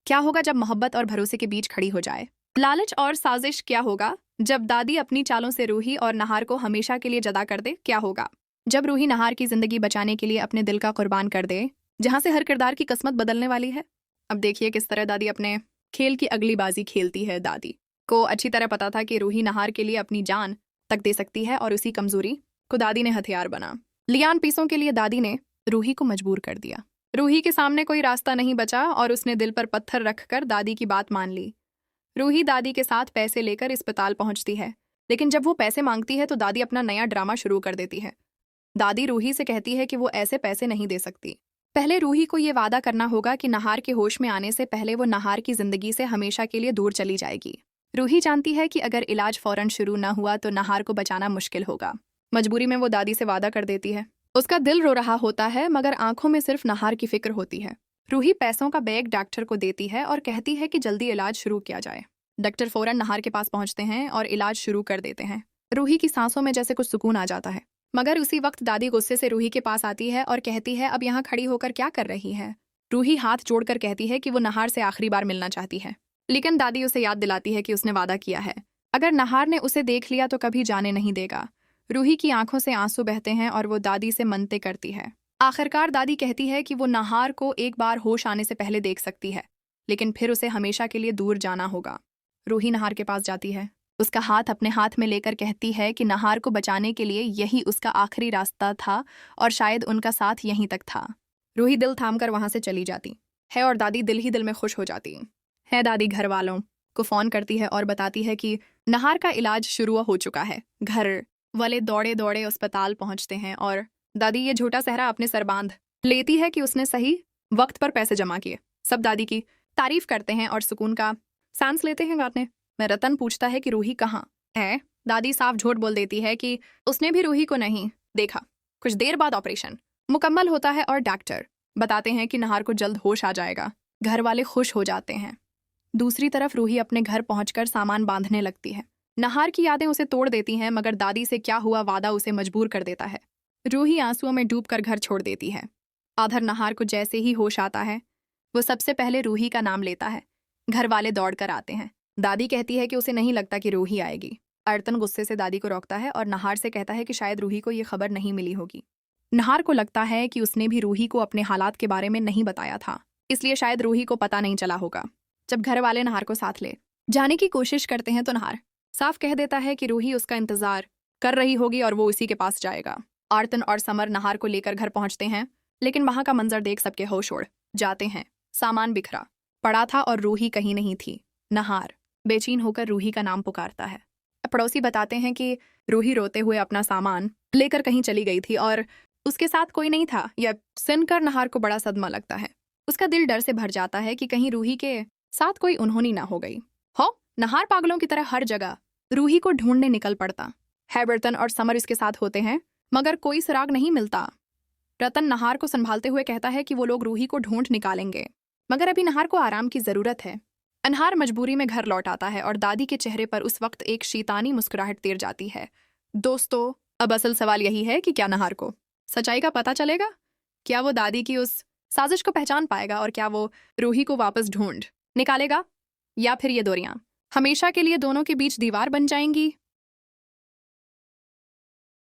क्या होगा जब मोहब्बत और भरोसे के बीच खड़ी हो जाए? लालच और साजिश क्या होगा जब दादी अपनी चालों से रूही और नहार को हमेशा के लिए जदा कर दे? क्या होगा जब रूही नहार की जिंदगी बचाने के लिए अपने दिल का कुर्बान कर दे, जहां से हर किरदार की किस्मत बदलने वाली है? अब देखिए किस तरह दादी अपने खेल की अगली बाजी खेलती है। दादी को अच्छी तरह पता था कि रूही नहार के लिए अपनी जान तक दे सकती है और उसी कमजोरी को दादी ने हथियार बना लियान पीसों के लिए दादी ने रूही को मजबूर कर दिया। रूही के सामने कोई रास्ता नहीं बचा और उसने दिल पर पत्थर रखकर दादी की बात मान ली। रूही दादी के साथ पैसे लेकर अस्पताल पहुंचती है, लेकिन जब वो पैसे मांगती है तो दादी अपना नया ड्रामा शुरू कर देती है। दादी रूही से कहती है कि वो ऐसे पैसे नहीं दे सकती। पहले रूही को ये वादा करना होगा कि नहार के होश में आने से पहले वो नहार की जिंदगी से हमेशा के लिए दूर चली जाएगी। रूही जानती है कि अगर इलाज फौरन शुरू न हुआ तो नहार को बचाना मुश्किल होगा। मजबूरी में वो दादी से वादा कर देती है। उसका दिल रो रहा होता है मगर आंखों में सिर्फ नहार की फिक्र होती है। रूही पैसों का बैग डॉक्टर को देती है और कहती है कि जल्दी इलाज शुरू किया जाए। डॉक्टर फौरन नहार के पास पहुंचते हैं और इलाज शुरू कर देते हैं। रूही की सांसों में जैसे कुछ सुकून आ जाता है, मगर उसी वक्त दादी गुस्से से रूही के पास आती है और कहती है, अब यहाँ खड़ी होकर क्या कर रही है? रूही हाथ जोड़कर कहती है कि वो नहार से आखिरी बार मिलना चाहती है, लेकिन दादी उसे याद दिलाती है कि उसने वादा किया है, अगर नहार ने उसे देख लिया तो कभी जाने नहीं देगा। रूही की आंखों से आंसू बहते हैं और वो दादी से मनते करती है। आखिरकार दादी कहती है कि वो नहार को एक बार होश आने से पहले देख सकती है, लेकिन फिर उसे हमेशा के लिए दूर जाना होगा। रूही नहार के पास जाती है, उसका हाथ अपने हाथ में लेकर कहती है कि नहार को बचाने के लिए यही उसका आखिरी रास्ता था और शायद उनका साथ यहीं तक था। रूही दिल थामकर वहां से चली जाती है और दादी दिल ही दिल में खुश हो जाती है। दादी घर वालों को फोन करती है और बताती है कि नहार का इलाज शुरू हो चुका है। घर वाले दौड़े दौड़े अस्पताल पहुंचते हैं और दादी ये झूठा सहरा अपने सर बांध लेती है कि उसने सही वक्त पर पैसे जमा किए। सब दादी की तारीफ करते हैं और सुकून का सांस लेते हैं गाने में। रतन पूछता है कि रूही कहाँ है? दादी साफ झूठ बोल देती है कि उसने भी रूही को नहीं देखा। कुछ देर बाद ऑपरेशन मुकम्मल होता है और डॉक्टर बताते हैं कि नहार को जल्द होश आ जाएगा। घर वाले खुश हो जाते हैं। दूसरी तरफ रूही अपने घर पहुंचकर सामान बांधने लगती है। नहार की यादें उसे तोड़ देती हैं, मगर दादी से क्या हुआ वादा उसे मजबूर कर देता है। रूही आंसुओं में डूबकर घर छोड़ देती है। आधर नहार को जैसे ही होश आता है वो सबसे पहले रूही का नाम लेता है। घर वाले दौड़कर आते हैं। दादी कहती है कि उसे नहीं लगता कि रूही आएगी। अर्तन गुस्से से दादी को रोकता है और नहार से कहता है कि शायद रूही को ये खबर नहीं मिली होगी। नहार को लगता है कि उसने भी रूही को अपने हालात के बारे में नहीं बताया था, इसलिए शायद रूही को पता नहीं चला होगा। जब घर वाले नहार को साथ ले जाने की कोशिश करते हैं तो नहार साफ कह देता है कि रूही उसका इंतजार कर रही होगी और वो उसी के पास जाएगा। आर्तन और समर नहार को लेकर घर पहुंचते हैं, लेकिन वहां का मंजर देख सबके होश उड़ जाते हैं। सामान बिखरा पड़ा था और रूही कहीं नहीं थी। नहार बेचैन होकर रूही का नाम पुकारता है। पड़ोसी बताते हैं कि रूही रोते हुए अपना सामान लेकर कहीं चली गई थी और उसके साथ कोई नहीं था। यह सुनकर नहार को बड़ा सदमा लगता है। उसका दिल डर से भर जाता है कि कहीं रूही के साथ कोई उन्होंने ना हो गई हो। नहार पागलों की तरह हर जगह रूही को ढूंढने निकल पड़ता है। रतन और समर इसके साथ होते हैं, मगर कोई सुराग नहीं मिलता। रतन नहार को संभालते हुए कहता है कि वो लोग रूही को ढूंढ निकालेंगे, मगर अभी नहार को आराम की जरूरत है। अनहार मजबूरी में घर लौट आता है और दादी के चेहरे पर उस वक्त एक शैतानी मुस्कुराहट तैर जाती है। दोस्तों, अब असल सवाल यही है कि क्या नहार को सच्चाई का पता चलेगा? क्या वो दादी की उस साजिश को पहचान पाएगा और क्या वो रूही को वापस ढूंढ निकालेगा, या फिर ये दूरियां हमेशा के लिए दोनों के बीच दीवार बन जाएंगी?